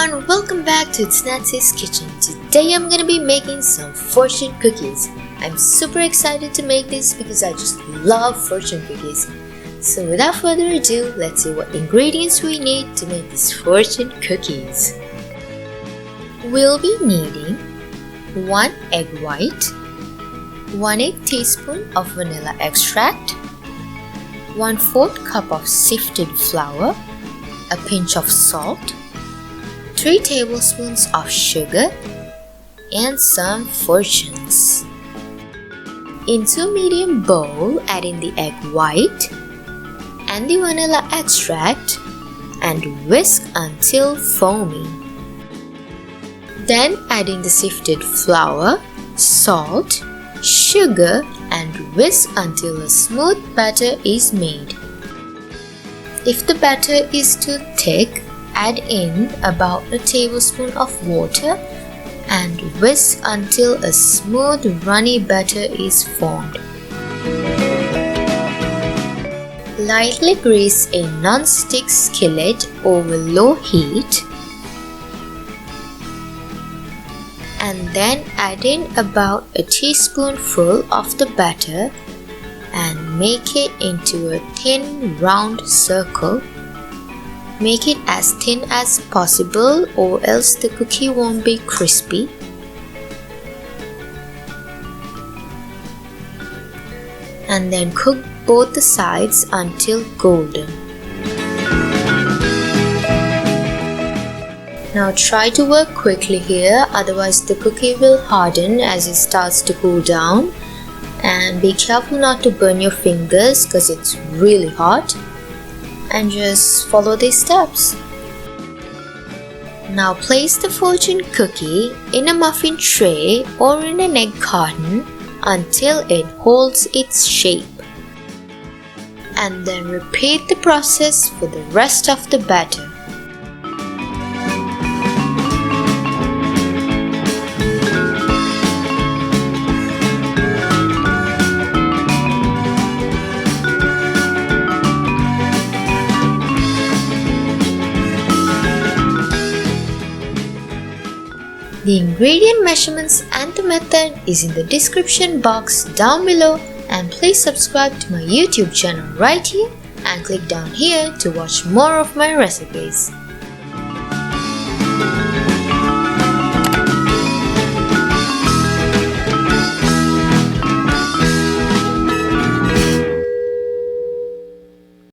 everyone, welcome back to itsNatzysKitchen. Today I'm gonna be making some fortune cookies. I'm super excited to make this because I just love fortune cookies. So without further ado, let's see what ingredients we need to make these fortune cookies. We'll be needing 1 egg white, 1/8 teaspoon of vanilla extract, 1/4 cup of sifted flour, a pinch of salt, 3 tablespoons of sugar, and some fortunes. Into a medium bowl, add in the egg white and the vanilla extract and whisk until foamy. Then add in the sifted flour, salt, sugar and whisk until a smooth batter is made. If the batter is too thick, add in about a tablespoon of water and whisk until a smooth runny batter is formed. Lightly grease a non-stick skillet over low heat and then add in about a teaspoonful of the batter and make it into a thin round circle. Make it as thin as possible or else the cookie won't be crispy. And then cook both the sides until golden. Now try to work quickly here, otherwise the cookie will harden as it starts to cool down. And be careful not to burn your fingers because it's really hot. And just follow these steps. Now place the fortune cookie in a muffin tray or in an egg carton until it holds its shape. And then repeat the process for the rest of the batter. The ingredient measurements and the method is in the description box down below, and please subscribe to my YouTube channel right here and click down here to watch more of my recipes.